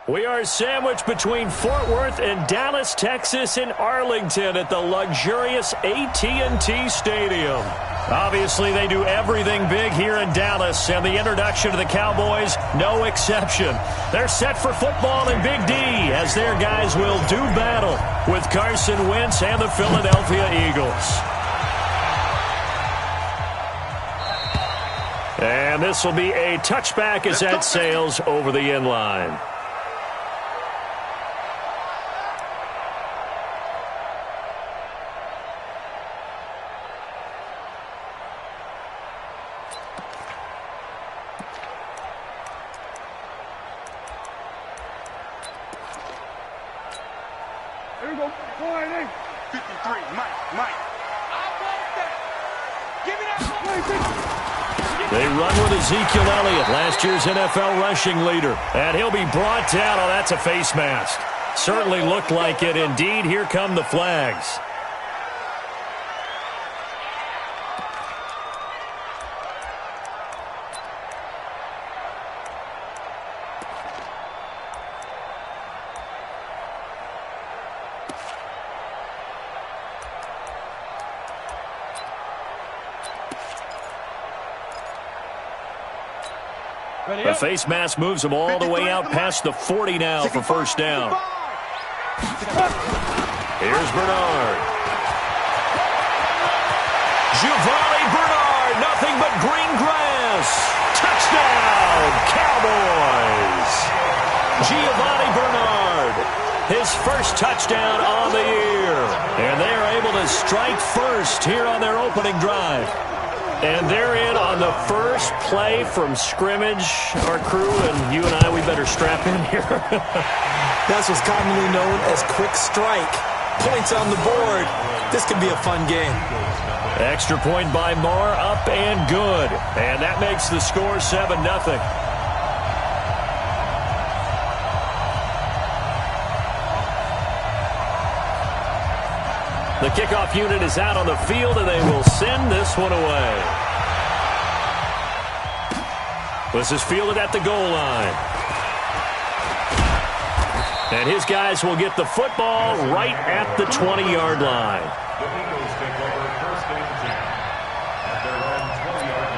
We are sandwiched between Fort Worth and Dallas, Texas, and Arlington at the luxurious AT&T Stadium. Obviously, they do everything big here in Dallas, and the introduction to the Cowboys, no exception. They're set for football in Big D as their guys will do battle with Carson Wentz and the Philadelphia Eagles. And this will be a touchback as that sails over the end line. Here we go. 53, Mike. I want that. Give me that. They run with Ezekiel Elliott, last year's NFL rushing leader. And he'll be brought down. Oh, that's a face mask. Certainly looked like it. Indeed, here come the flags. The face mask moves him all the way out past the 40 now for first down. Here's Bernard. Giovanni Bernard, nothing but green grass. Touchdown, Cowboys. Giovanni Bernard, his first touchdown on the year. And they are able to strike first here on their opening drive. And they're in on the first play from scrimmage. Our crew and you and I, we better strap in here. That's what's commonly known as quick strike. Points on the board. This could be a fun game. Extra point by Moore, up and good. And that makes the score 7-0. The kickoff unit is out on the field, and they will send this one away. This is fielded at the goal line. And his guys will get the football right at the 20-yard line. The Eagles take over first and 10 at their own 20-yard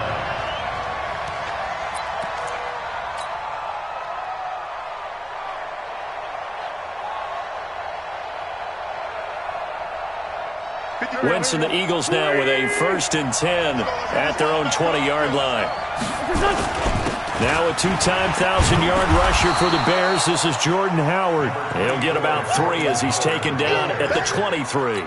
line. Wentz and the Eagles now with a 1st and 10 at their own 20-yard line. Now a two-time 1,000-yard rusher for the Bears. This is Jordan Howard. He'll get about 3 as he's taken down at the 23.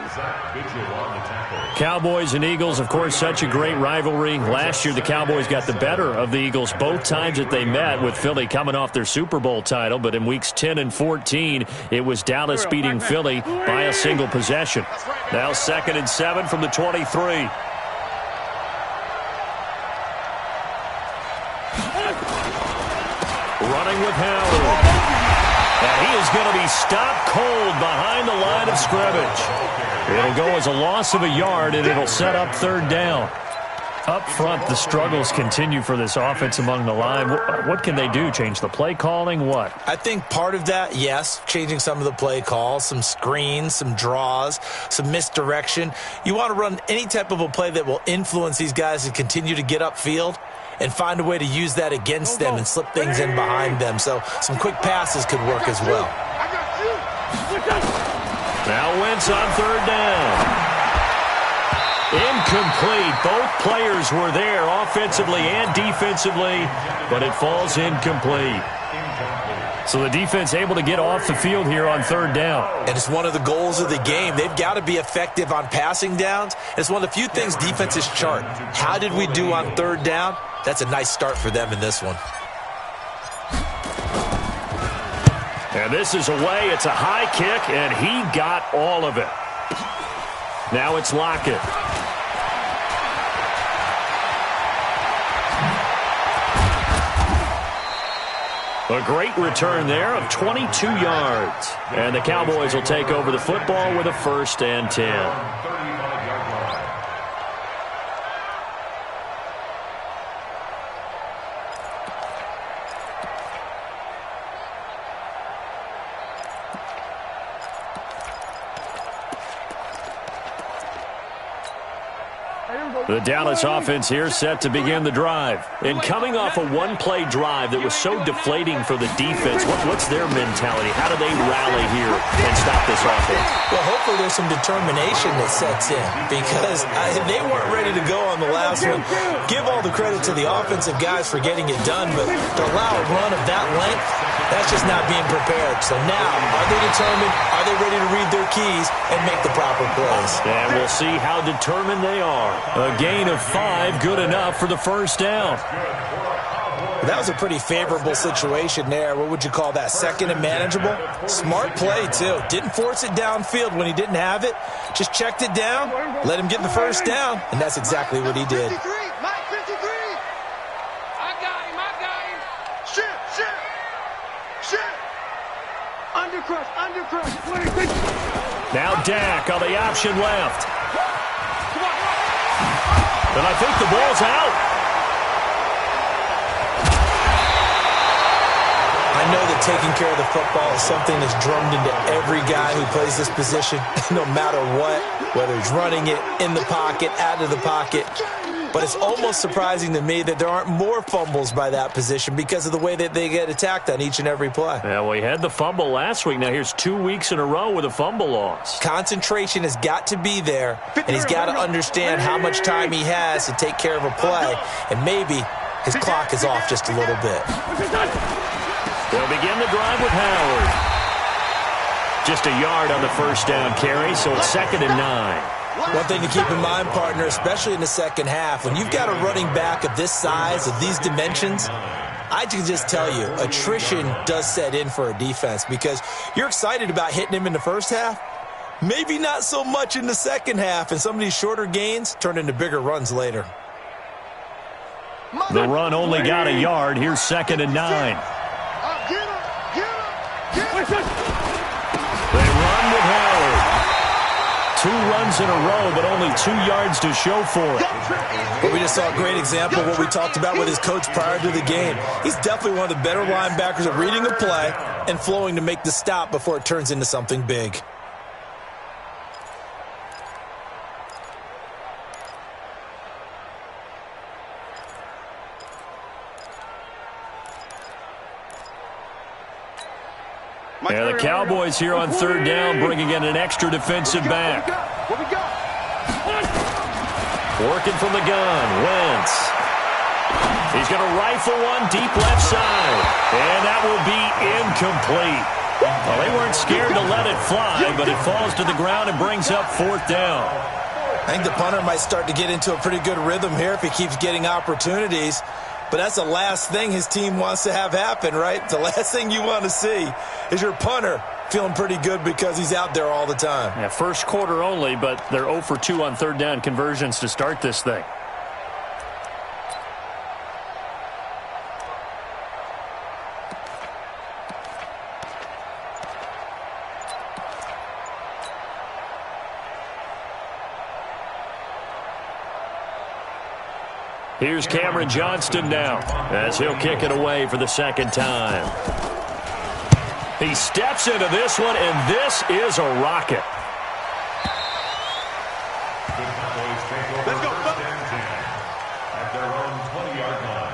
Cowboys and Eagles, of course, such a great rivalry. Last year, the Cowboys got the better of the Eagles both times that they met, with Philly coming off their Super Bowl title. But in weeks 10 and 14, it was Dallas beating Philly by a single possession. Now 2nd and 7 from the 23. Running with Howard. And he is going to be stopped cold behind the line of scrimmage. It'll go as a loss of a yard, and it'll set up 3rd down. Up front, the struggles continue for this offense among the line. What can they do? Change the play calling? What? I think part of that, yes, changing some of the play calls, some screens, some draws, some misdirection. You want to run any type of a play that will influence these guys to continue to get upfield and find a way to use that against them and slip things in behind them. So some quick passes could work as well. Now Wentz on 3rd down. Incomplete. Both players were there offensively and defensively, but it falls incomplete. So the defense able to get off the field here on 3rd down. And it's one of the goals of the game. They've got to be effective on passing downs. It's one of the few things defenses chart. How did we do on 3rd down? That's a nice start for them in this one. And this is away. It's a high kick, and he got all of it. Now it's Lockett. A great return there of 22 yards. And the Cowboys will take over the football with a 1st and 10. The Dallas offense here set to begin the drive. And coming off a one-play drive that was so deflating for the defense, what's their mentality? How do they rally here and stop this offense? Well, hopefully there's some determination that sets in because they weren't ready to go on the last one. Give all the credit to the offensive guys for getting it done, but to allow a run of that length, that's just not being prepared. So now, are they determined? Are they ready to read their keys and make the proper plays? And we'll see how determined they are. A gain of 5, good enough for the first down. That was a pretty favorable situation there. What would you call that? Second and manageable? Smart play, too. Didn't force it downfield when he didn't have it. Just checked it down, let him get the first down, and that's exactly what he did. 53, Mike 53. I got him. Shit. Undercrush. Now Dak on the option left. And I think the ball's out. I know that taking care of the football is something that's drummed into every guy who plays this position, no matter what, whether he's running it, in the pocket, out of the pocket. But it's almost surprising to me that there aren't more fumbles by that position because of the way that they get attacked on each and every play. Yeah, well, he had the fumble last week. Now here's 2 weeks in a row with a fumble loss. Concentration has got to be there, and he's got to understand how much time he has to take care of a play, and maybe his clock is off just a little bit. They'll begin the drive with Howard. Just a yard on the first down carry, so it's 2nd and 9. One thing to keep in mind, partner, especially in the second half, when you've got a running back of this size, of these dimensions, I can just tell you, attrition does set in for a defense because you're excited about hitting him in the first half, maybe not so much in the second half, and some of these shorter gains turn into bigger runs later. The run only got a yard. Here's 2nd and 9. They run with Howard. 2 runs in a row, but only 2 yards to show for it. But we just saw a great example of what we talked about with his coach prior to the game. He's definitely one of the better linebackers at reading a play and flowing to make the stop before it turns into something big. Yeah, the Cowboys here on 3rd down, bringing in an extra defensive back. What we got? Working from the gun, Wentz. He's going to rifle one deep left side, and that will be incomplete. Well, they weren't scared to let it fly, but it falls to the ground and brings up 4th down. I think the punter might start to get into a pretty good rhythm here if he keeps getting opportunities. But that's the last thing his team wants to have happen, right? The last thing you want to see is your punter feeling pretty good because he's out there all the time. Yeah, first quarter only, but they're 0 for 2 on 3rd down conversions to start this thing. Here's Cameron Johnston now as he'll kick it away for the 2nd time. He steps into this one, and this is a rocket. Let's go. At their own 20-yard line.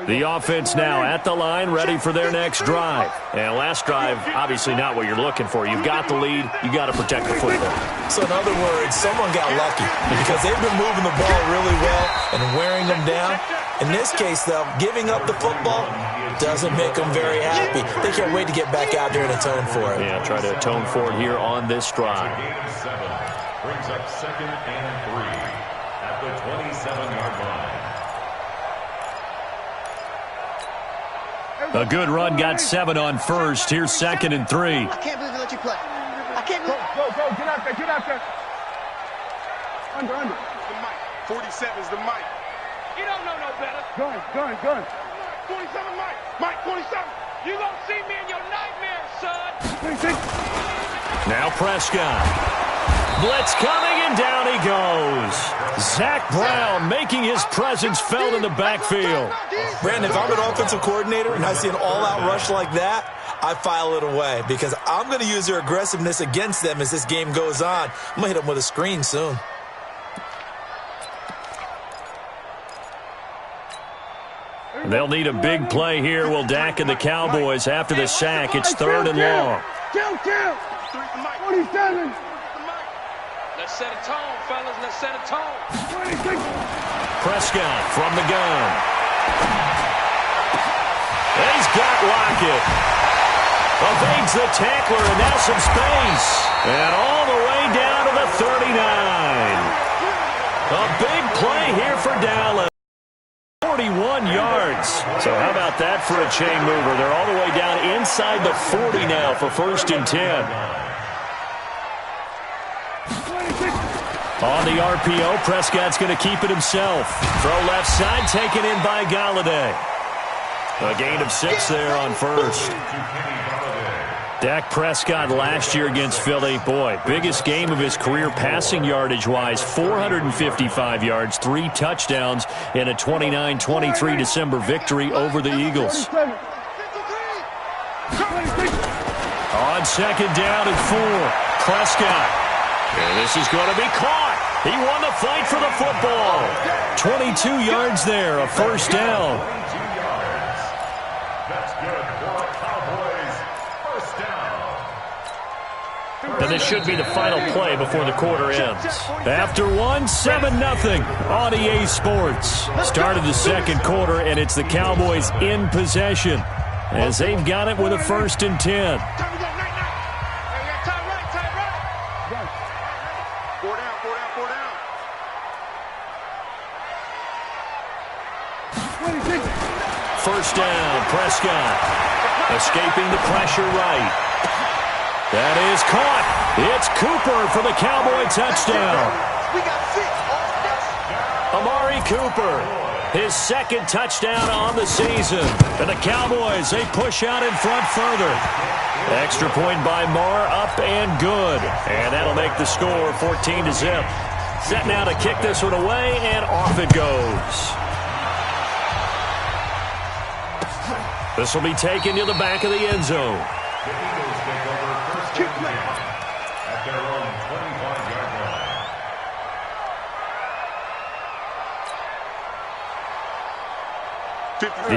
The offense now at the line, ready for their next drive. And last drive, obviously not what you're looking for. You've got the lead. You got to protect the football. So in other words, someone got lucky because they've been moving the ball really well and wearing them down. In this case, though, giving up the football doesn't make them very happy. They can't wait to get back out there and atone for it. Yeah, try to atone for it here on this drive. Gain of 7 brings up 2nd and 3 at the 27-yard line. A good run, got 7 on first. Here's 2nd and 3. I can't believe they let you play. I can't believe. Go. Get out there. Under. The mic. 47 is the mic. You don't know no better. Gun. 47 Mike 47. You gonna see me in your nightmares, son. 26. Now Prescott. Blitz coming, and down he goes. Zach Brown making his presence felt in the backfield. Brandon, if I'm an offensive coordinator and I see an all-out rush like that, I file it away because I'm going to use their aggressiveness against them as this game goes on. I'm going to hit them with a screen soon. They'll need a big play here, will Dak and the Cowboys. After the sack, it's 3rd and long. 27. Let's set a tone, fellas. Let's set a tone. 26. Prescott from the gun. He's got Lockett. Evades the tackler, and now some space. And all the way down to the 39. A big play here for Dallas. 41 yards. So how about that for a chain mover? They're all the way down inside the 40 now for 1st and 10. On the RPO, Prescott's going to keep it himself. Throw left side, taken in by Galladay. A gain of 6 there on 1st. Dak Prescott last year against Philly, boy, biggest game of his career passing yardage-wise, 455 yards, 3 touchdowns in a 29-23 December victory over the Eagles. On 2nd down and 4, Prescott. And this is going to be caught. He won the fight for the football. 22 yards there, a 1st down. That's good for Cowboys. 1st down. And this should be the final play before the quarter ends. After 7-0 on EA Sports. Started the 2nd quarter, and it's the Cowboys in possession as they've got it with a 1st and 10. First down, Prescott. Escaping the pressure right. That is caught. It's Cooper for the Cowboy touchdown. Amari Cooper, his 2nd touchdown on the season. And the Cowboys, they push out in front further. Extra point by Marr, up and good. And that'll make the score 14-0. Set now to kick this one away, and off it goes. This will be taken to the back of the end zone. The Eagles take over 1st and 10 at their own 25-yard line.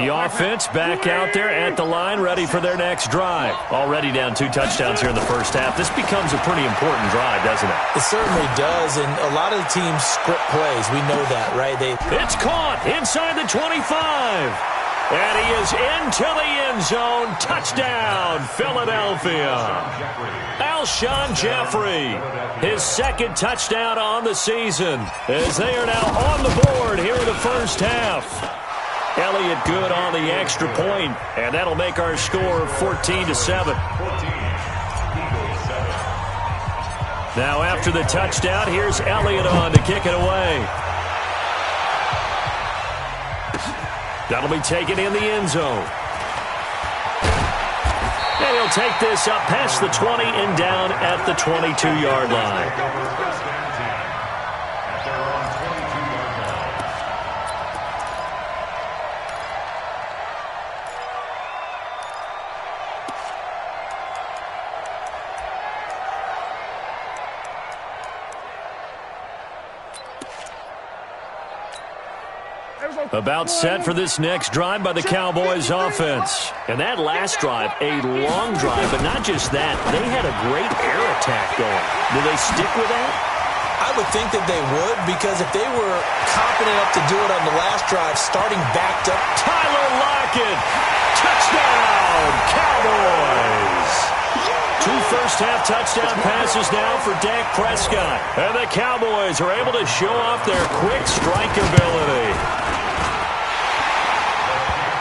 The offense back out there at the line, ready for their next drive. Already down 2 touchdowns here in the 1st half. This becomes a pretty important drive, doesn't it? It certainly does, and a lot of the teams script plays. We know that, right? It's caught inside the 25. And he is into the end zone. Touchdown, Philadelphia. Alshon Jeffrey, his 2nd touchdown on the season, as they are now on the board here in the 1st half. Elliott good on the extra point, and that'll make our score 14-7. Now after the touchdown, here's Elliott on to kick it away. That'll be taken in the end zone. And he'll take this up past the 20 and down at the 22-yard line. About set for this next drive by the Cowboys offense. And that last drive, a long drive, but not just that. They had a great air attack going. Do they stick with that? I would think that they would, because if they were confident enough to do it on the last drive, starting backed up. Tyler Lockett, touchdown, Cowboys. 2 first-half touchdown passes now for Dak Prescott. And the Cowboys are able to show off their quick strike ability.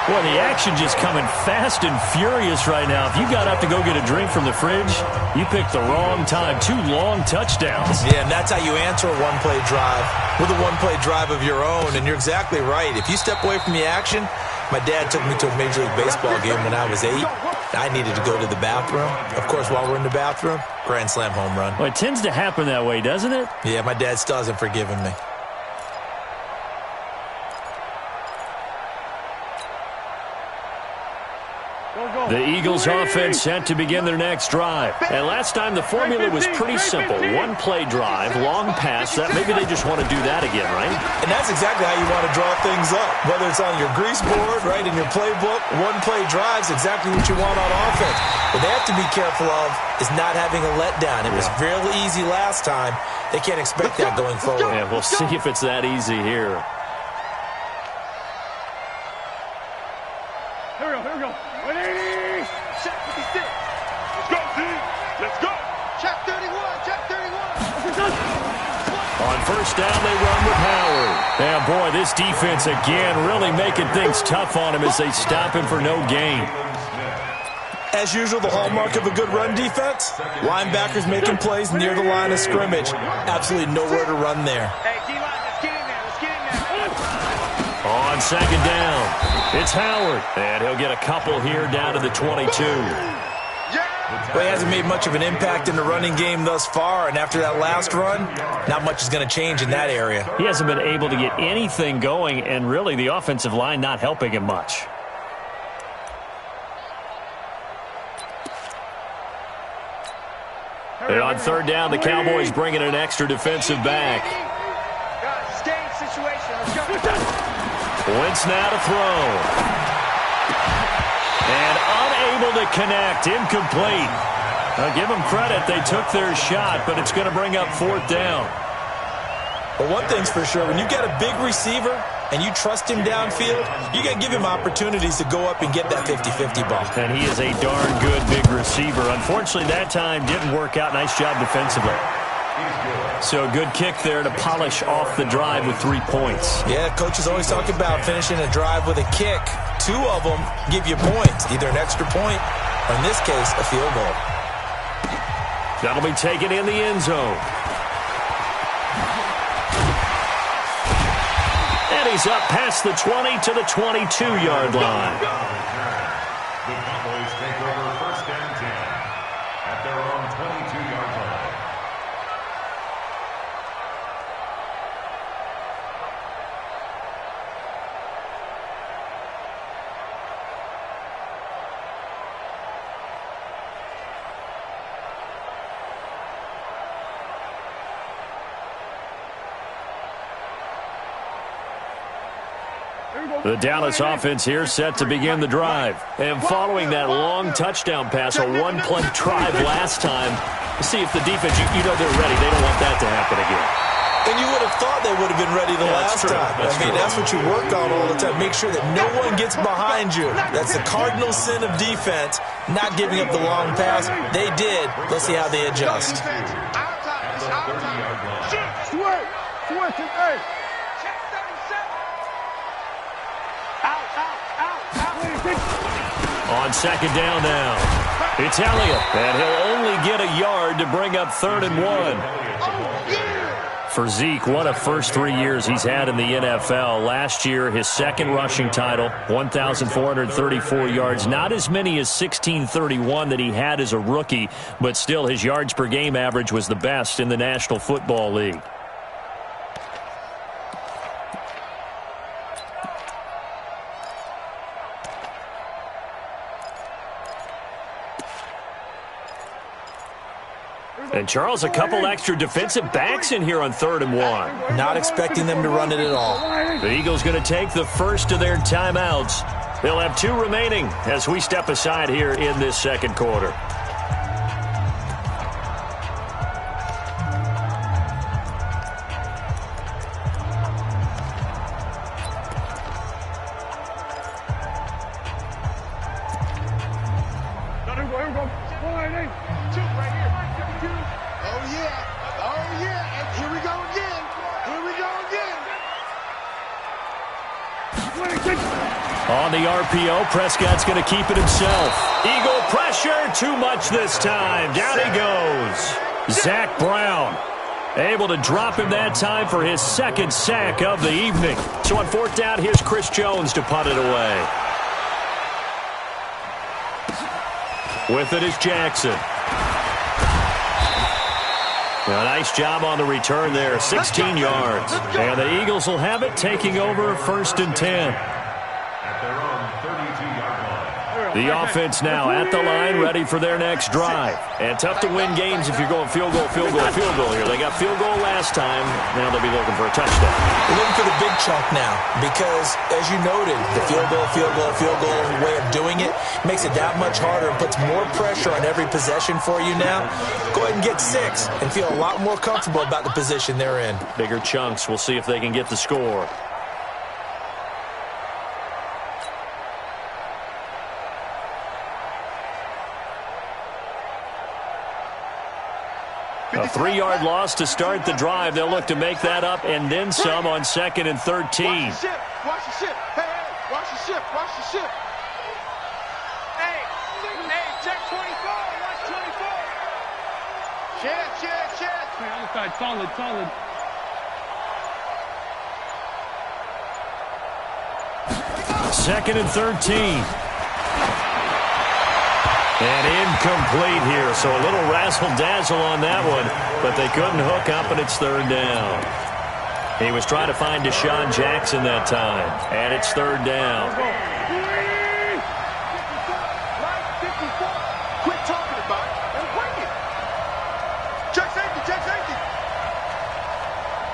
Boy, the action just coming fast and furious right now. If you got up to go get a drink from the fridge, you picked the wrong time. 2 long touchdowns. Yeah, and that's how you answer a one-play drive with a one-play drive of your own. And you're exactly right. If you step away from the action, my dad took me to a Major League Baseball game when I was 8. I needed to go to the bathroom. Of course, while we're in the bathroom, grand slam home run. Well, it tends to happen that way, doesn't it? Yeah, my dad still hasn't forgiven me. The Eagles offense set to begin their next drive. And last time the formula was pretty simple. One-play drive, long pass. That maybe they just want to do that again, right? And that's exactly how you want to draw things up. Whether it's on your grease board, right, in your playbook, one-play drive's exactly what you want on offense. What they have to be careful of is not having a letdown. It was fairly easy last time. They can't expect that going forward. Yeah, we'll see if it's that easy here. Here we go. 180. Check 56. Let's go, D. Let's go. Check 31. Check 31. On first down, they run with Howard. Yeah, boy, this defense again really making things tough on him as they stop him for no gain. As usual, the hallmark of a good run defense, linebackers making plays near the line of scrimmage. Absolutely nowhere to run there. Hey, D-line, let's get in there. Let's get in there. On second down, it's Howard. And he'll get a couple here down to the 22. Well, he hasn't made much of an impact in the running game thus far, and after that last run, not much is going to change in that area. He hasn't been able to get anything going, and really the offensive line not helping him much. And on third down, the Cowboys bringing an extra defensive back. Guys, it's game situation. Let's go. Wentz now to throw. And unable to connect. Incomplete. I'll give them credit. They took their shot, but it's going to bring up fourth down. But one thing's for sure, when you get a big receiver and you trust him downfield, you got to give him opportunities to go up and get that 50-50 ball. And he is a darn good big receiver. Unfortunately, that time didn't work out. Nice job defensively. So a good kick there to polish off the drive with 3 points. Yeah, coaches always talk about finishing a drive with a kick. 2 of them give you points, either an extra point or, in this case, a field goal. That'll be taken in the end zone. And he's up past the 20 to the 22-yard line. The Cowboys take over first and 10 at their own 22-yard line. The Dallas offense here set to begin the drive. And following that long touchdown pass, a one-play drive last time, see if the defense, you know they're ready. They don't want that to happen again. And you would have thought they would have been ready the last time. That's what you work on all the time. Make sure that no one gets behind you. That's the cardinal sin of defense, not giving up the long pass. They did. Let's see how they adjust. Switch it, hey. On second down now, it's Elliott, and he'll only get a yard to bring up 3rd and 1. For Zeke, what a first 3 years he's had in the NFL. Last year, his second rushing title, 1,434 yards. Not as many as 1,631 that he had as a rookie, but still his yards per game average was the best in the National Football League. And, Charles, a couple extra defensive backs in here on 3rd and 1. Not expecting them to run it at all. The Eagles going to take the first of their timeouts. They'll have 2 remaining as we step aside here in this second quarter. On the RPO, Prescott's going to keep it himself. Eagle pressure, too much this time. Down he goes. Zach Brown able to drop him that time for his 2nd sack of the evening. So on 4th down, here's Chris Jones to punt it away. With it is Jackson. A nice job on the return there, 16 yards. And the Eagles will have it, taking over 1st and 10. At their own 32-yard line. The offense now at the line, ready for their next drive. And tough to win games if you're going field goal, field goal, field goal here. They got field goal last time. Now they'll be looking for a touchdown. They're looking for the big chunk now because, as you noted, the field goal way of doing it makes it that much harder and puts more pressure on every possession for you now. Go ahead and get 6 and feel a lot more comfortable about the position they're in. Bigger chunks. We'll see if they can get the score. A 3-yard loss to start the drive. They'll look to make that up and then some on 2nd and 13. Watch the ship. Watch the ship. Hey, watch the ship. Watch the ship. Hey, check 24. Watch 24. Check. Hey, other side, solid. Second and 13. And incomplete here, so a little razzle-dazzle on that one, but they couldn't hook up, and it's 3rd down. He was trying to find Deshaun Jackson that time, and it's 3rd down. Quit talking about it and bring it. Check safety.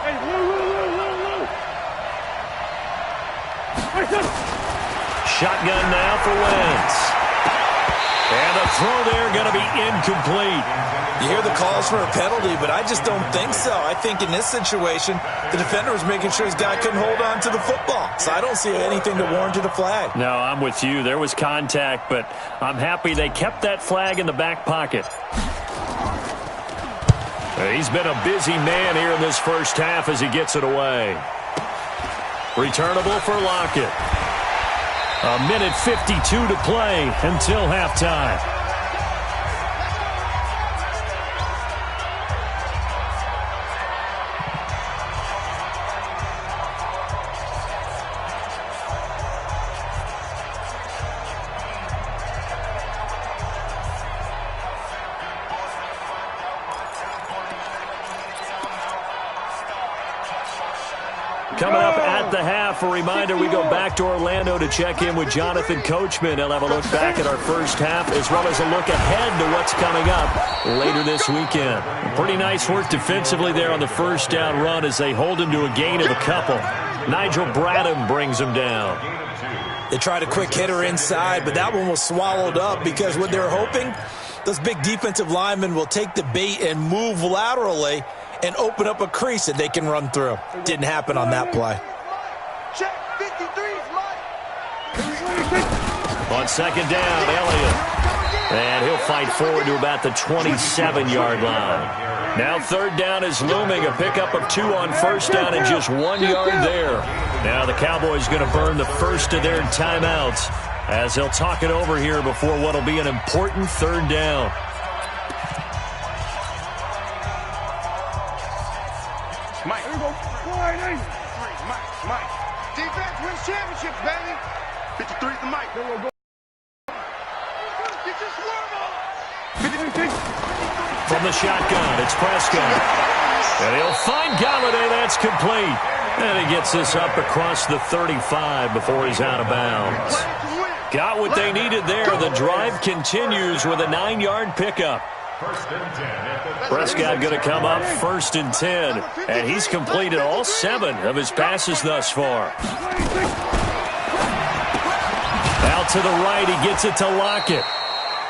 Hey, Lou. Shotgun now for Wentz. And the throw there going to be incomplete. You hear the calls for a penalty, but I just don't think so. I think in this situation, the defender was making sure his guy couldn't hold on to the football. So I don't see anything to warrant a flag. No, I'm with you. There was contact, but I'm happy they kept that flag in the back pocket. He's been a busy man here in this first half as he gets it away. Returnable for Lockett. 1:52 to play until halftime. Coming up at the half, a reminder, we go back to Orlando to check in with Jonathan Coachman. He'll have a look back at our first half as well as a look ahead to what's coming up later this weekend. Pretty nice work defensively there on the first down run as they hold him to a gain of a couple. Nigel Bradham brings him down. They tried a quick hitter inside, but that one was swallowed up because what they're hoping, those big defensive linemen will take the bait and move laterally and open up a crease that they can run through. Didn't happen on that play. Check 53's Mike. On 2nd down, Elliott. And he'll fight forward to about the 27-yard line. Now 3rd down is looming. A pickup of 2 on 1st down and just 1 yard there. Now the Cowboys going to burn the first of their timeouts as they'll talk it over here before what will be an important 3rd down. Mike. Here we go. Mike. Defense wins championships, baby. 53's the Mike. Get your swerve on. 53. From the shotgun, it's Prescott. And he'll find Galladay. That's complete. And he gets this up across the 35 before he's out of bounds. Got what they needed there. The drive continues with a 9-yard pickup. Prescott going to come up 1st and 10, and he's completed all 7 of his passes thus far. Out to the right, he gets it to Lockett.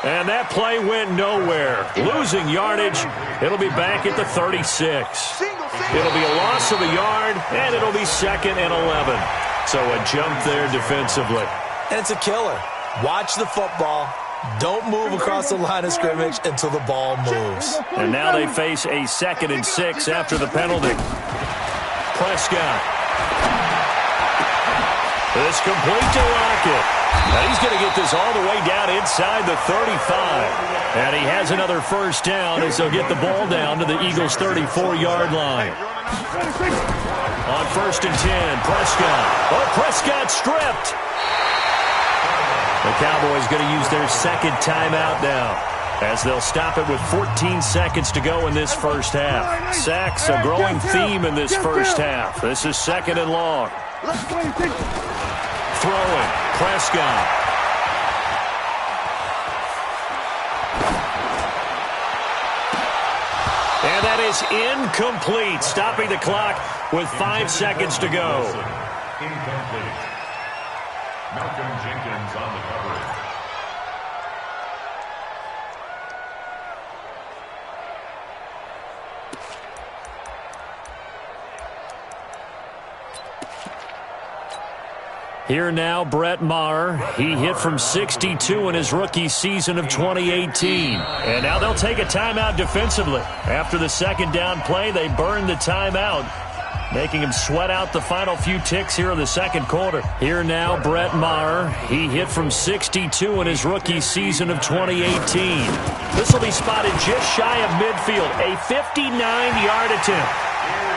And that play went nowhere. Losing yardage. It'll be back at the 36. It'll be a loss of a yard, and it'll be 2nd and 11. So a jump there defensively. And it's a killer. Watch the football. Don't move across the line of scrimmage until the ball moves. And now they face a 2nd and 6 after the penalty. Prescott. This complete to Lockett. Now he's going to get this all the way down inside the 35. And he has another 1st down as they'll get the ball down to the Eagles' 34-yard line. On 1st and 10, Prescott. Oh, Prescott stripped. The Cowboys going to use their second timeout now, as they'll stop it with 14 seconds to go in this first half. Sacks, a growing theme in this first half. This is 2nd and long. Throwing, Prescott. And that is incomplete, stopping the clock with 5 seconds to go. Incomplete. Malcolm Jenkins on the coverage. Here now, Brett Maher. He hit from 62 in his rookie season of 2018. And now they'll take a timeout defensively. After the second down play, they burn the timeout, making him sweat out the final few ticks here in the second quarter. Here now, Brett Maher. He hit from 62 in his rookie season of 2018. This will be spotted just shy of midfield, a 59-yard attempt.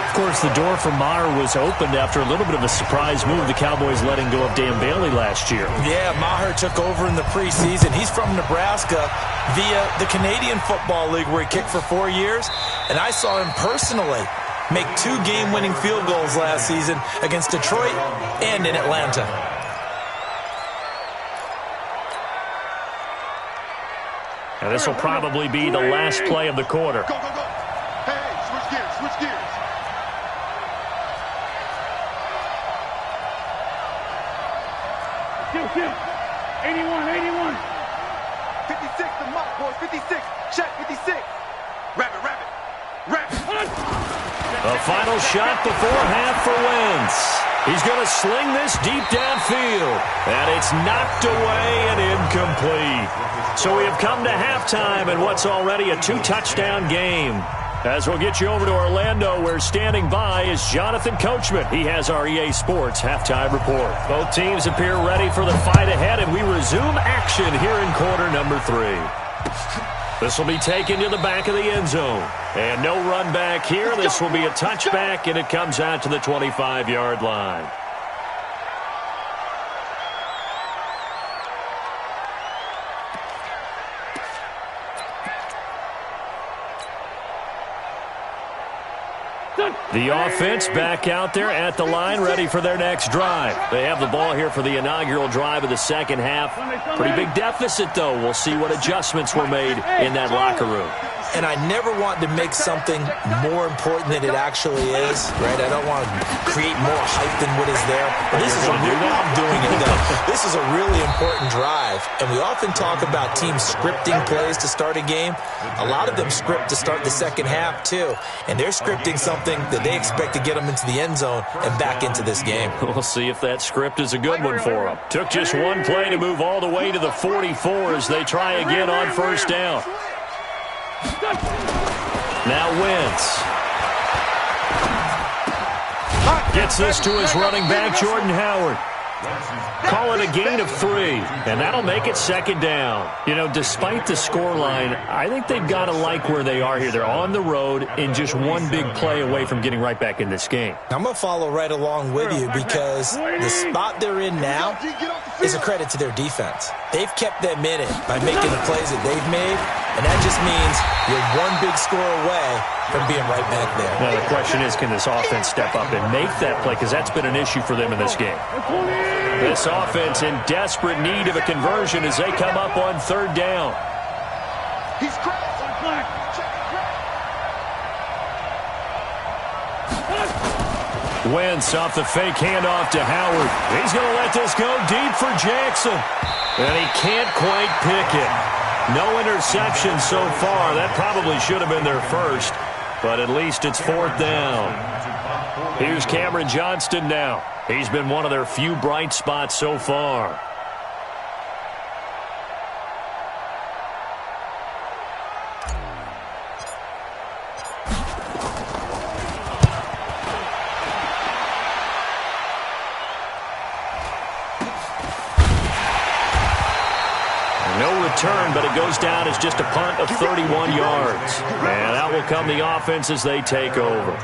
Of course, the door for Maher was opened after a little bit of a surprise move, the Cowboys letting go of Dan Bailey last year. Yeah, Maher took over in the preseason. He's from Nebraska via the Canadian Football League, where he kicked for 4 years. And I saw him personally make 2 game-winning field goals last season against Detroit and in Atlanta. Now, this will probably be the last play of the quarter. Go, go, go. Hey, switch gears, switch gears. Kill. 81, 81. 56, the mark, boys, 56. Check, 56. Rabbit. A final shot before half for Wentz. He's going to sling this deep downfield. And it's knocked away and incomplete. So we have come to halftime in what's already a 2-touchdown game. As we'll get you over to Orlando, where standing by is Jonathan Coachman. He has our EA Sports halftime report. Both teams appear ready for the fight ahead, and we resume action here in quarter number 3. This will be taken to the back of the end zone. And no run back here. This will be a touchback, and it comes out to the 25-yard line. The offense back out there at the line, ready for their next drive. They have the ball here for the inaugural drive of the second half. Pretty big deficit, though. We'll see what adjustments were made in that locker room. And I never want to make something more important than it actually is, right? I don't want to create more hype than what is there. But this is I'm doing it, though. This is a really important drive. And we often talk about teams scripting plays to start a game. A lot of them script to start the second half, too. And they're scripting something that they expect to get them into the end zone and back into this game. We'll see if that script is a good one for them. Took just one play to move all the way to the 44 as they try again on first down. Now Wentz gets this to his running back, Jordan Howard. Call it a gain of 3, and that'll make it second down. You know, despite the scoreline, I think they've got to like where they are here. They're on the road and just one big play away from getting right back in this game. I'm going to follow right along with you because the spot they're in now is a credit to their defense. They've kept them in it by making the plays that they've made, and that just means you're one big score away from being right back there. Now, the question is, can this offense step up and make that play? Because that's been an issue for them in this game. This offense in desperate need of a conversion as they come up on third down. He's cracked. Wentz off the fake handoff to Howard. He's going to let this go deep for Jackson. And he can't quite pick it. No interception so far. That probably should have been their first. But at least it's fourth down. Here's Cameron Johnston now. He's been one of their few bright spots so far. No return, but it goes down as just a punt of 31 yards. And out will come the offense as they take over.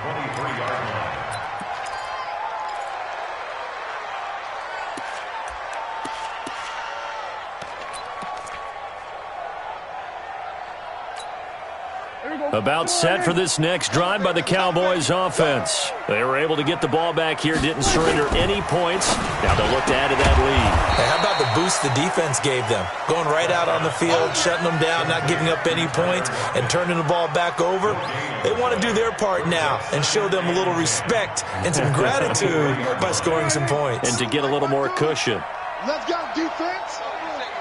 About set for this next drive by the Cowboys offense. They were able to get the ball back here, didn't surrender any points. Now they'll look to add to that lead. Hey, how about the boost the defense gave them? Going right out on the field, shutting them down, not giving up any points, and turning the ball back over. They want to do their part now and show them a little respect and some gratitude by scoring some points. And to get a little more cushion. Let's go, defense.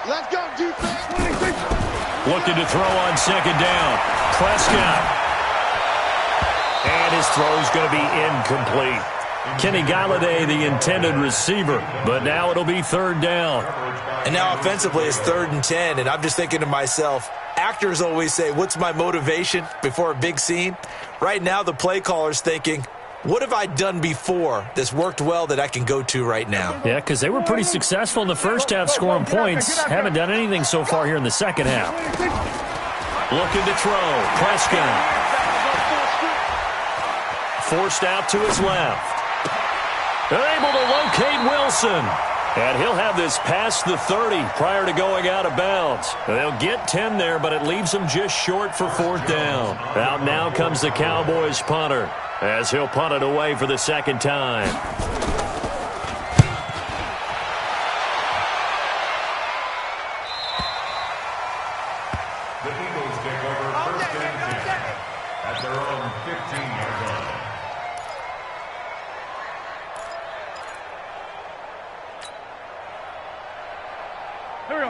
Let's go, defense. Looking to throw on second down. Prescott. And his throw's going to be incomplete. Kenny Galladay, the intended receiver. But now it'll be third down. And now offensively it's 3rd and 10. And I'm just thinking to myself, actors always say, what's my motivation before a big scene? Right now the play caller's thinking, what have I done before that's worked well that I can go to right now? Yeah, because they were pretty successful in the first half scoring points. Haven't done anything so far here in the second half. Looking to throw. Prescott. Forced out to his left. They're able to locate Wilson. And he'll have this past the 30 prior to going out of bounds. They'll get 10 there, but it leaves them just short for 4th down. Out now comes the Cowboys punter, as he'll punt it away for the second time. The Eagles take over 1st and 10 at their own 15-yard line.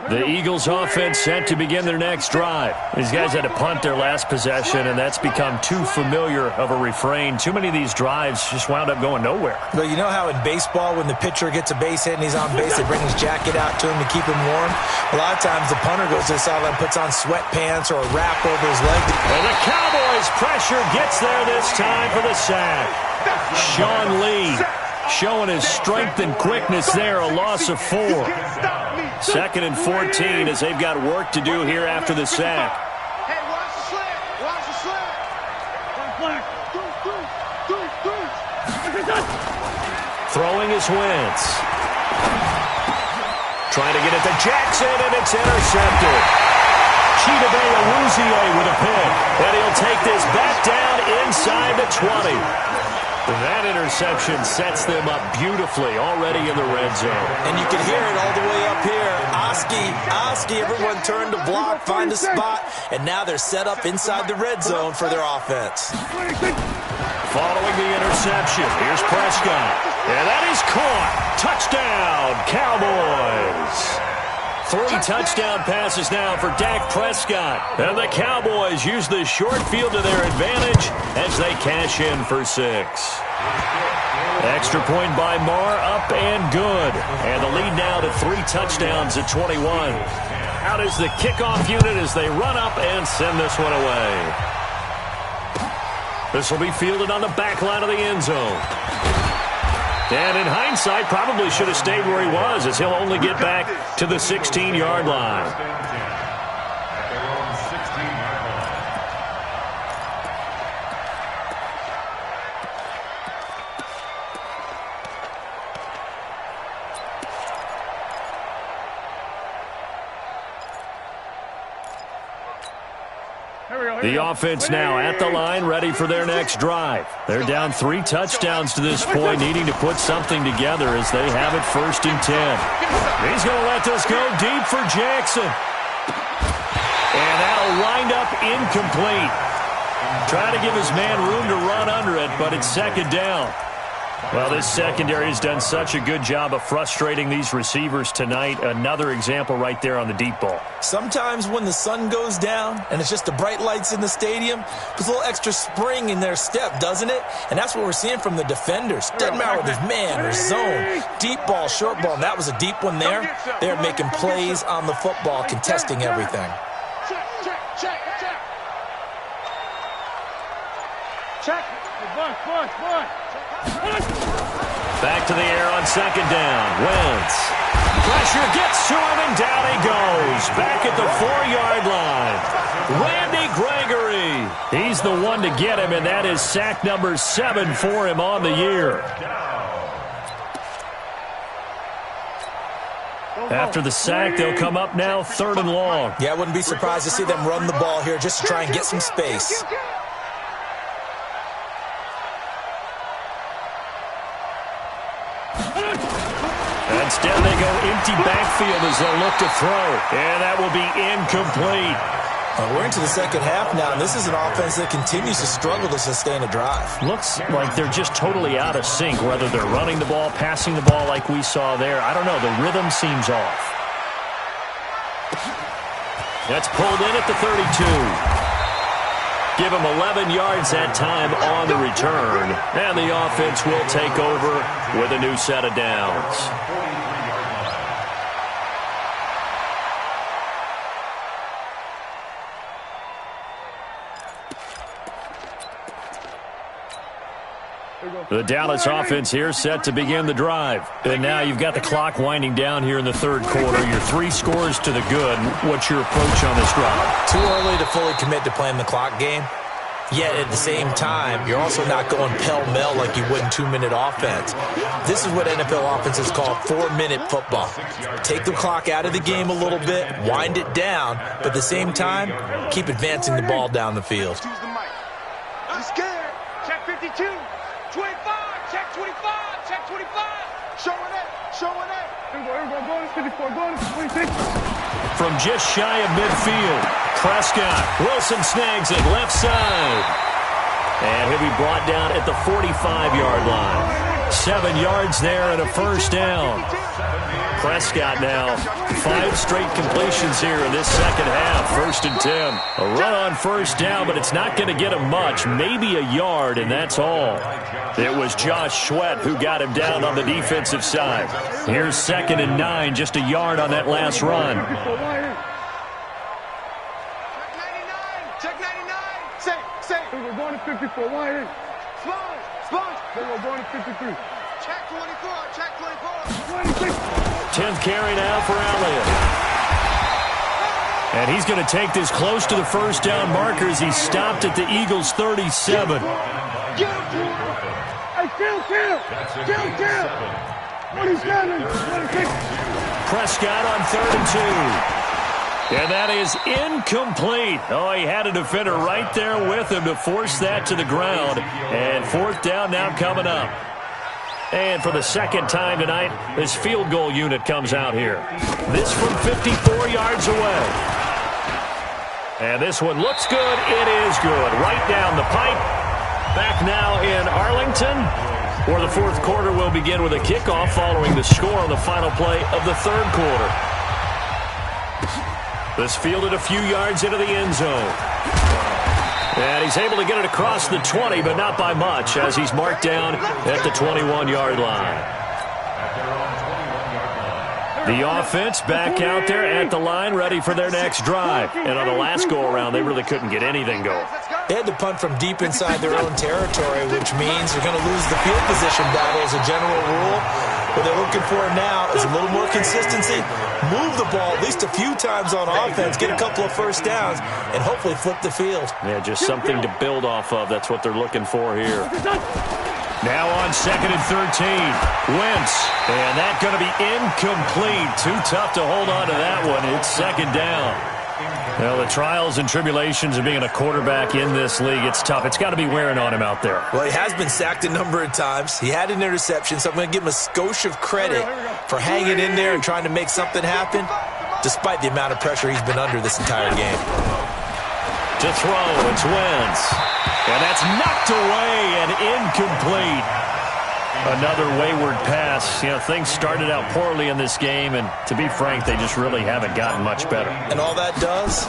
The Eagles offense set to begin their next drive. These guys had to punt their last possession, and that's become too familiar of a refrain. Too many of these drives just wound up going nowhere. But you know how in baseball when the pitcher gets a base hit and he's on base, they bring his jacket out to him to keep him warm? A lot of times the punter goes to the sideline, puts on sweatpants or a wrap over his leg. And the Cowboys pressure gets there this time for the sack. Sean Lee showing his strength and quickness there, a loss of 4. 2nd and 14 as they've got work to do here after the sack. Hey, watch the slant. Watch the slant. Throwing his Wentz. Trying to get it to Jackson, and it's intercepted. Chidobe Awuzie with a pick. And he'll take this back down inside the 20. That interception sets them up beautifully already in the red zone. And you can hear it all the way up here. Oski, everyone turned to block, find a spot, and now they're set up inside the red zone for their offense. Following the interception, here's Prescott. And that is caught. Touchdown, Cowboys. 3 touchdown passes now for Dak Prescott. And the Cowboys use the short field to their advantage as they cash in for 6. Extra point by Marr, up and good. And the lead now to 3 touchdowns at 21. Out is the kickoff unit as they run up and send this one away. This will be fielded on the back line of the end zone. And in hindsight, probably should have stayed where he was, as he'll only get back to the 16-yard line. The offense now at the line, ready for their next drive. They're down 3 touchdowns to this point, needing to put something together as they have it 1st and 10. He's going to let this go deep for Jackson. And that'll wind up incomplete. Trying to give his man room to run under it, but it's 2nd down. Well, this secondary has done such a good job of frustrating these receivers tonight. Another example right there on the deep ball. Sometimes when the sun goes down and it's just the bright lights in the stadium, there's a little extra spring in their step, doesn't it? And that's what we're seeing from the defenders. Doesn't matter whether it's man or zone, deep ball, short ball. And that was a deep one there. They're making plays on the football, contesting everything. Check. Bunch. Back to the air on 2nd down. Wentz. Pressure gets to him, and down he goes. Back at the 4-yard line. Randy Gregory. He's the one to get him, and that is sack number 7 for him on the year. After the sack, they'll come up now 3rd and long. Yeah, I wouldn't be surprised to see them run the ball here just to try and get some space. Instead, they go empty backfield as they'll look to throw. And that will be incomplete. We're into the second half now, and this is an offense that continues to struggle to sustain a drive. Looks like they're just totally out of sync, whether they're running the ball, passing the ball like we saw there. I don't know. The rhythm seems off. That's pulled in at the 32. Give them 11 yards that time on the return. And the offense will take over with a new set of downs. The Dallas offense here set to begin the drive. And now you've got the clock winding down here in the 3rd quarter. Your 3 scores to the good. What's your approach on this drive? Too early to fully commit to playing the clock game. Yet at the same time, you're also not going pell-mell like you would in 2-minute offense. This is what NFL offenses call 4-minute football. Take the clock out of the game a little bit, wind it down, but at the same time, keep advancing the ball down the field. I'm scared. Check 52. 25. Check 25. Check 25. Showing it. Showing it. Here we go. Go to 54. Go to 26. From just shy of midfield, Prescott. Wilson snags it left side. And he'll be brought down at the 45-yard line. 7 yards there and a first down. Prescott now 5 straight completions here in this second half. 1st and 10. A run on first down, but it's not going to get him much. Maybe a yard, and that's all. It was Josh Sweat who got him down on the defensive side. Here's 2nd and 9, just a yard on that last run. Check 99. Say. We're going to 54. Wide in. Sponge. We're going to 53. Check 24. Check 24. 26. 10th carry now for Elliott. And he's going to take this close to the first down marker as he stopped at the Eagles' 37. Hey, kill. 27. 26. Prescott on 3rd and 2. And that is incomplete. Oh, he had a defender right there with him to force that to the ground. And 4th down now coming up. And for the 2nd time tonight, this field goal unit comes out here. This from 54 yards away. And this one looks good. It is good. Right down the pipe. Back now in Arlington, where the 4th quarter will begin with a kickoff following the score on the final play of the 3rd quarter. This fielded a few yards into the end zone. And he's able to get it across the 20, but not by much, as he's marked down at the 21-yard line. The offense back out there at the line, ready for their next drive. And on the last go-around, they really couldn't get anything going. They had to punt from deep inside their own territory, which means they're going to lose the field position battle as a general rule. What they're looking for now is a little more consistency, move the ball at least a few times on offense, get a couple of first downs, and hopefully flip the field. Yeah, just something to build off of. That's what they're looking for here. Now on 2nd and 13. Wentz. And that's going to be incomplete. Too tough to hold on to that one. It's 2nd down. Well, the trials and tribulations of being a quarterback in this league, it's tough. It's got to be wearing on him out there. Well, he has been sacked a number of times. He had an interception, so I'm going to give him a skosh of credit for hanging in there and trying to make something happen, despite the amount of pressure he's been under this entire game. To throw, it's Wentz. And that's knocked away and incomplete. Another wayward pass. You know, things started out poorly in this game, and to be frank, they just really haven't gotten much better. And all that does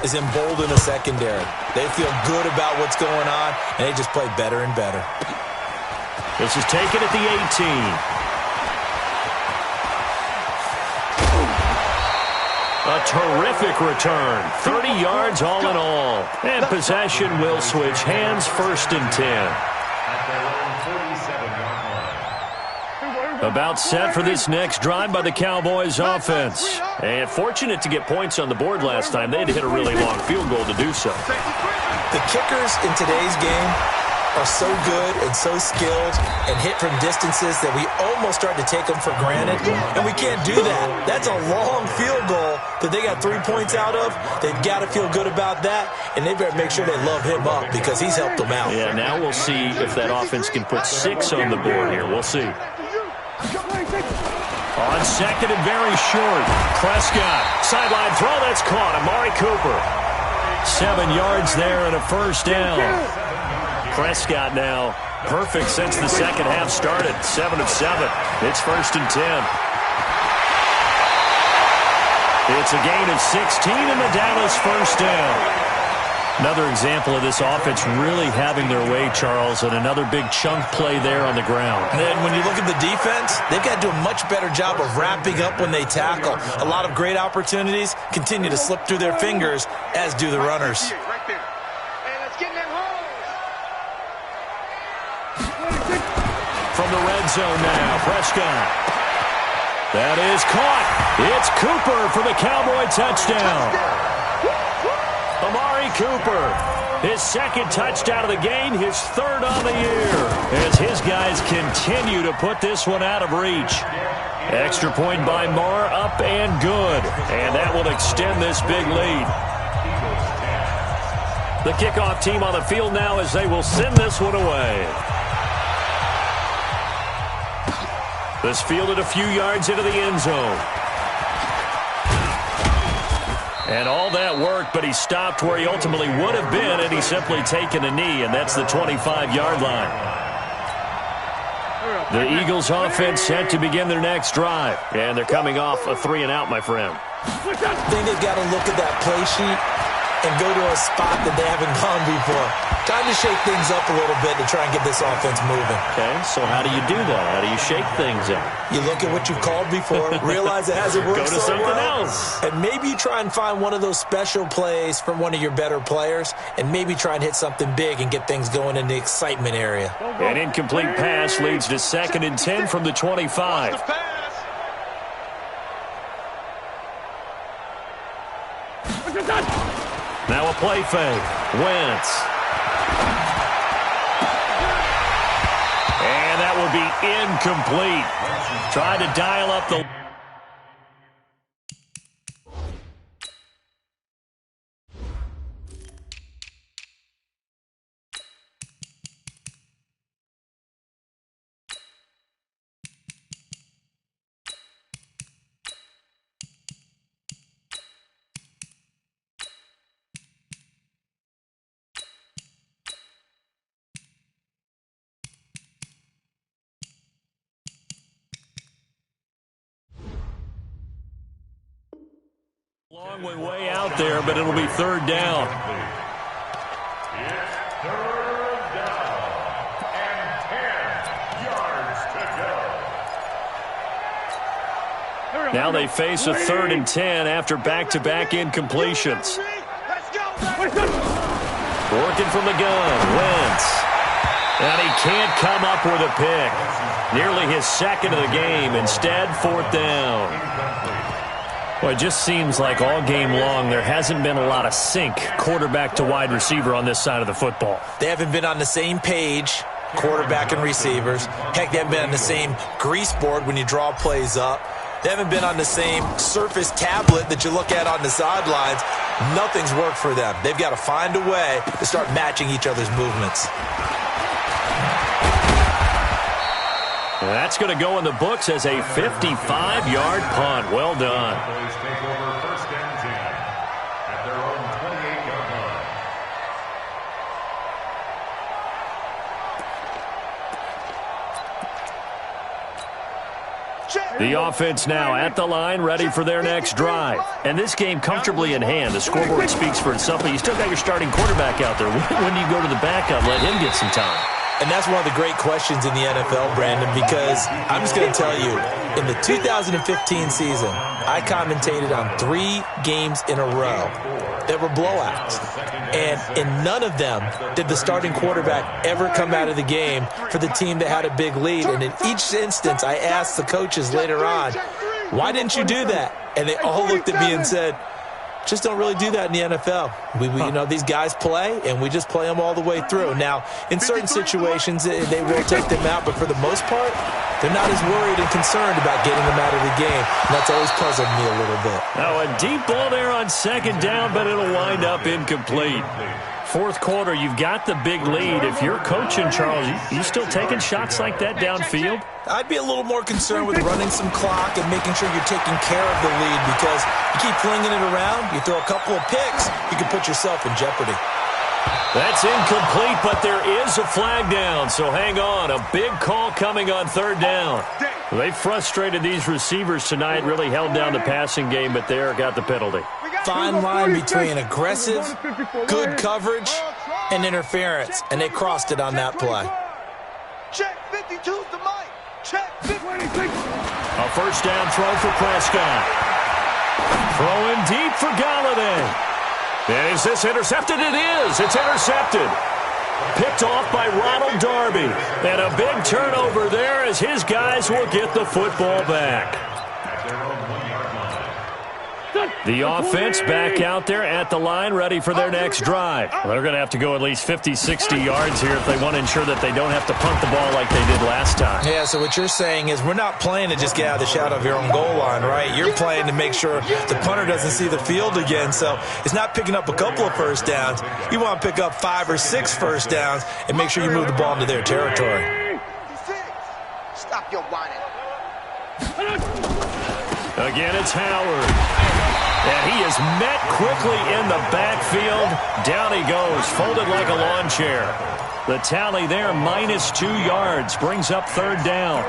is embolden a secondary. They feel good about what's going on, and they just play better and better. This is taken at the 18. A terrific return. 30 yards all in all. And possession will switch hands. 1st and 10. About set for this next drive by the Cowboys offense. And fortunate to get points on the board last time. They had to hit a really long field goal to do so. The kickers in today's game are so good and so skilled and hit from distances that we almost start to take them for granted, and we can't do that. That's a long field goal that they got 3 points out of. They've got to feel good about that, and they better make sure they love him up because he's helped them out. Yeah, now we'll see if that offense can put 6 on the board here. We'll see. On second and very short, Prescott, sideline throw, that's caught. Amari Cooper, 7 yards there and a first down. Prescott now perfect since the second half started, 7 of 7. It's 1st and 10. It's a gain of 16 and the Dallas first down. Another example of this offense really having their way, Charles, and another big chunk play there on the ground. And then when you look at the defense, they've got to do a much better job of wrapping up when they tackle. A lot of great opportunities continue to slip through their fingers, as do the runners. Right there. Hey, let's get in that hole. From the red zone now, Prescott. That is caught. It's Cooper for the Cowboy touchdown. Amari Cooper, his second touchdown of the game, his 3rd on the year, as his guys continue to put this one out of reach. Extra point by Marr, up and good, and that will extend this big lead. The kickoff team on the field now as they will send this one away. This fielded a few yards into the end zone. And all that worked, but he stopped where he ultimately would have been, and he's simply taken a knee, and that's the 25-yard line. The Eagles offense set to begin their next drive, and they're coming off a 3-and-out, my friend. I think they've got to look at that play sheet and go to a spot that they haven't gone before. Time to shake things up a little bit to try and get this offense moving. Okay, so how do you do that? How do you shake things up? You look at what you've called before, realize it hasn't worked Go to so something well, else. and maybe you try and find one of those special plays from one of your better players, and maybe try and hit something big and get things going in the excitement area. An incomplete pass leads to 2nd and 10 from the 25. Now a play fake. Wentz. And that will be incomplete. Tried to dial up the... Long way out there, but it'll be 3rd down. It's 3rd down and 10 yards to go. Now they face a 3rd and 10 after back-to-back incompletions. Working from the gun, Wentz. And he can't come up with a pick. Nearly his 2nd of the game. Instead, 4th down. Well, it just seems like all game long there hasn't been a lot of sync quarterback to wide receiver on this side of the football. They haven't been on the same page, quarterback and receivers. Heck, they haven't been on the same grease board when you draw plays up. They haven't been on the same surface tablet that you look at on the sidelines. Nothing's worked for them. They've got to find a way to start matching each other's movements. That's going to go in the books as a 55-yard punt. Well done. Cowboys take over 1st and 10 at their own 28-yard line. The offense now at the line, ready for their next drive. And this game comfortably in hand. The scoreboard speaks for itself, but you still got your starting quarterback out there. When do you go to the backup, let him get some time? And that's one of the great questions in the NFL, Brandon, because I'm just going to tell you, in the 2015 season, I commentated on 3 games in a row that were blowouts. And in none of them did the starting quarterback ever come out of the game for the team that had a big lead. And in each instance, I asked the coaches later on, why didn't you do that? And they all looked at me and said, Just don't really do that in the NFL. These guys play, and we just play them all the way through. Now, in certain situations, they will take them out, but for the most part, they're not as worried and concerned about getting them out of the game. And that's always puzzled me a little bit. Now, a deep ball there on second down, but it'll wind up incomplete. Fourth quarter, you've got the big lead. If you're coaching, Charles, you still taking shots like that downfield? I'd be a little more concerned with running some clock and making sure you're taking care of the lead, because you keep flinging it around, you throw a couple of picks, you can put yourself in jeopardy. That's incomplete, but there is a flag down, so hang on. A big call coming on third down. They frustrated these receivers tonight, really held down the passing game, but there got the penalty. Fine line between aggressive, good coverage, and interference, and they crossed it on that play. Check 52's the mic. Check 50. A first down throw for Prescott. Throwing deep for Galladay. And is this intercepted? It is. It's intercepted. Picked off by Ronald Darby. And a big turnover there as his guys will get the football back. The offense back out there at the line, ready for their next drive. Well, they're going to have to go at least 50, 60 yards here if they want to ensure that they don't have to punt the ball like they did last time. Yeah, so what you're saying is we're not playing to just get out of the shadow of your own goal line, right? You're playing to make sure the punter doesn't see the field again. So it's not picking up a couple of first downs. You want to pick up 5 or 6 first downs and make sure you move the ball into their territory. Stop your whining. Again, it's Howard. And he is met quickly in the backfield. Down he goes, folded like a lawn chair. The tally there, -2 yards, brings up third down.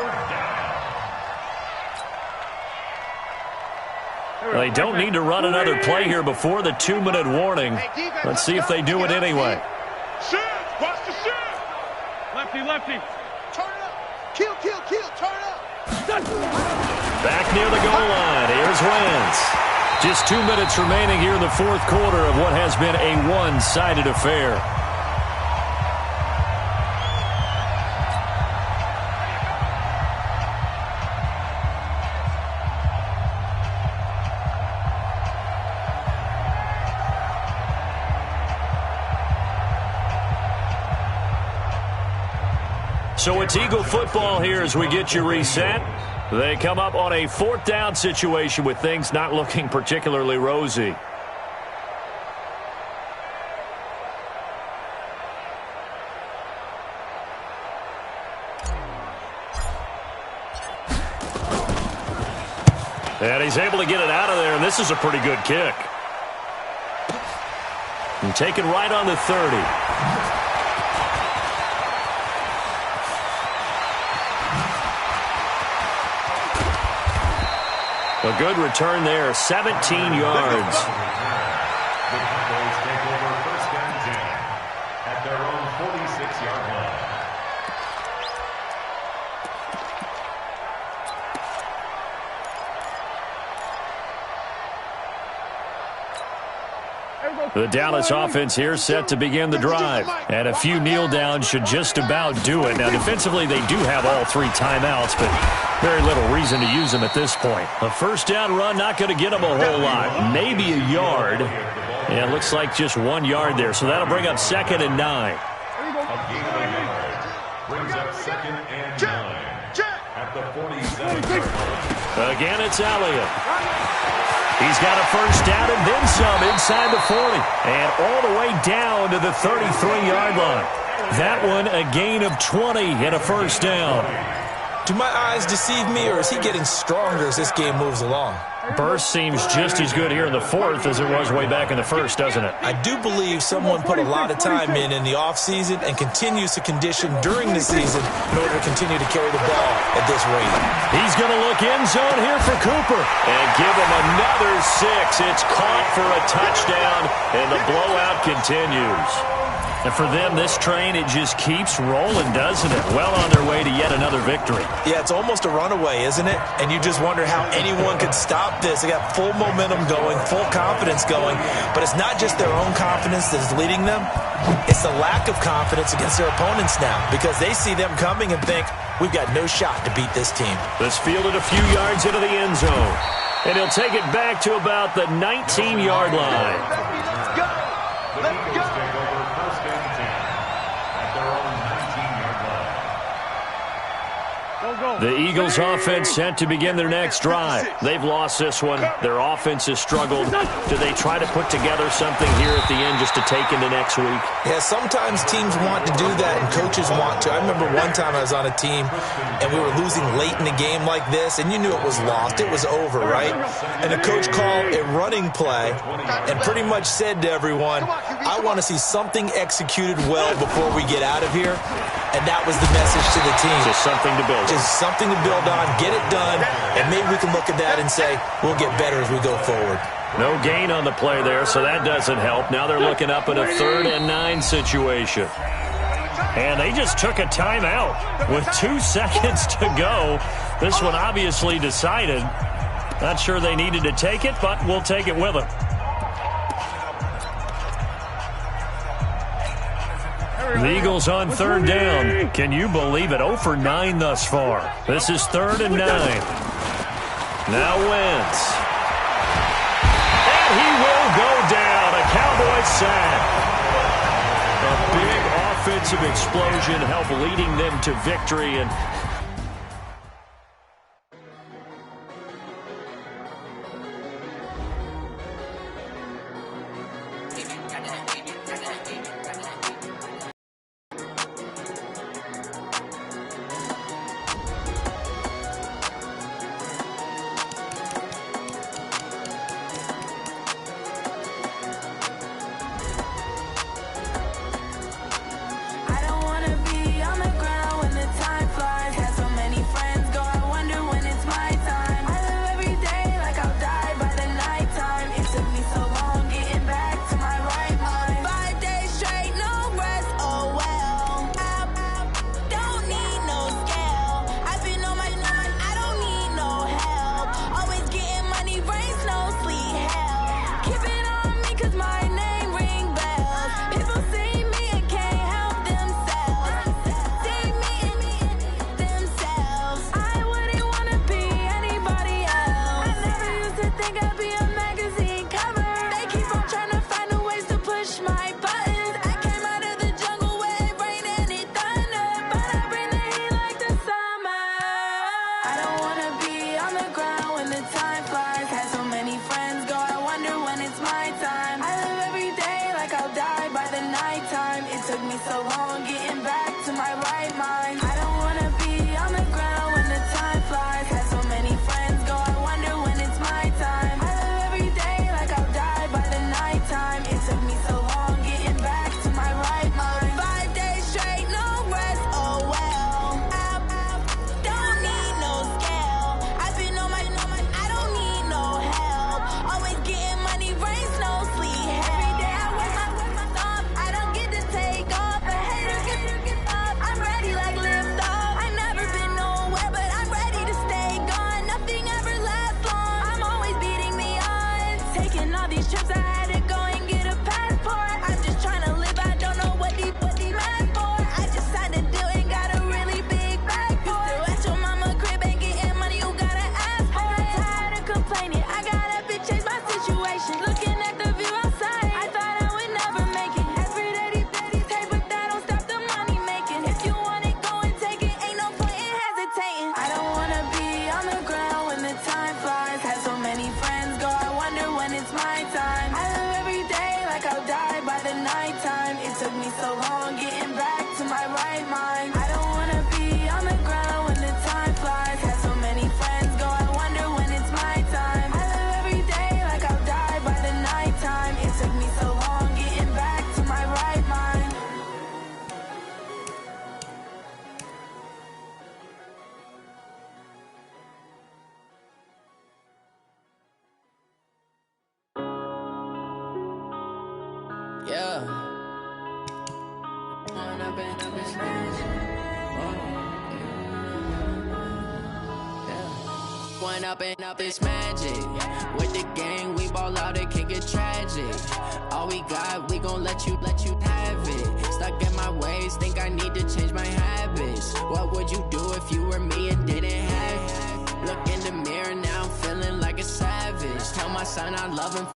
They don't need to run another play here before the 2-minute warning. Let's see if they do it anyway. Shoot! Watch the shoot! Lefty, lefty. Turn it up. Kill, kill, kill. Turn it up. Back near the goal line. Here's Wentz. Just 2 minutes remaining here in the fourth quarter of what has been a one-sided affair. So it's Eagle football here as we get you reset. They come up on a fourth down situation with things not looking particularly rosy. And he's able to get it out of there, and this is a pretty good kick. And taken right on the 30. A good return there, 17 yards. The Cowboys take over first and 10 at their own 46-yard line. The Dallas offense here set to begin the drive. And a few kneel downs should just about do it. Now, defensively, they do have all 3 timeouts, but very little reason to use them at this point. A first down run, not going to get them a whole lot. Maybe a yard. And it looks like just 1 yard there. So that'll bring up 2nd and 9. A gain of a yard brings up 2nd and 9 at the 47-yard line. Again, it's Elliott. He's got a first down and then some inside the 40. And all the way down to the 33-yard line. That one a gain of 20 and a first down. Do my eyes deceive me, or is he getting stronger as this game moves along? Burst seems just as good here in the fourth as it was way back in the first, doesn't it? I do believe someone put a lot of time in the offseason and continues to condition during the season in order to continue to carry the ball at this rate. He's going to look end zone here for Cooper. And give him another 6. It's caught for a touchdown, and the blowout continues. And for them, this train, it just keeps rolling, doesn't it? Well on their way to yet another victory. Yeah, it's almost a runaway, isn't it? And you just wonder how anyone could stop this. They got full momentum going, full confidence going. But it's not just their own confidence that is leading them. It's the lack of confidence against their opponents now, because they see them coming and think, we've got no shot to beat this team. This fielded a few yards into the end zone. 2nd and 10. And he'll take it back to about the 19-yard line. Let's go. The Eagles take over 1st and 10 at their own 19-yard line. The Eagles offense set to begin their next drive. They've lost this one. Their offense has struggled. Do they try to put together something here at the end just to take into next week? Yeah, sometimes teams want to do that and coaches want to. I remember one time I was on a team and we were losing late in a game like this, and you knew it was lost. It was over, right? And the coach called a running play and pretty much said to everyone, I want to see something executed well before we get out of here. And that was the message to the team. Just something to build on. Just something to build on, get it done, and maybe we can look at that and say, we'll get better as we go forward. No gain on the play there, so that doesn't help. Now they're looking up in a 3rd and 9 situation. And they just took a timeout with 2 seconds to go. This one obviously decided. Not sure they needed to take it, but we'll take it with them. The Eagles on 3rd down. Can you believe it? 0 for 9 thus far. This is 3rd and 9. Now Wentz. And he will go down. A Cowboys sack. A big offensive explosion helped leading them to victory. And Up this magic with the gang, we ball out, it can get tragic. All we got, we gon' let you have it. Stuck in my ways, think I need to change my habits. What would you do if you were me and didn't have it? Look in the mirror now, I'm feeling like a savage. savage. Tell my son I love him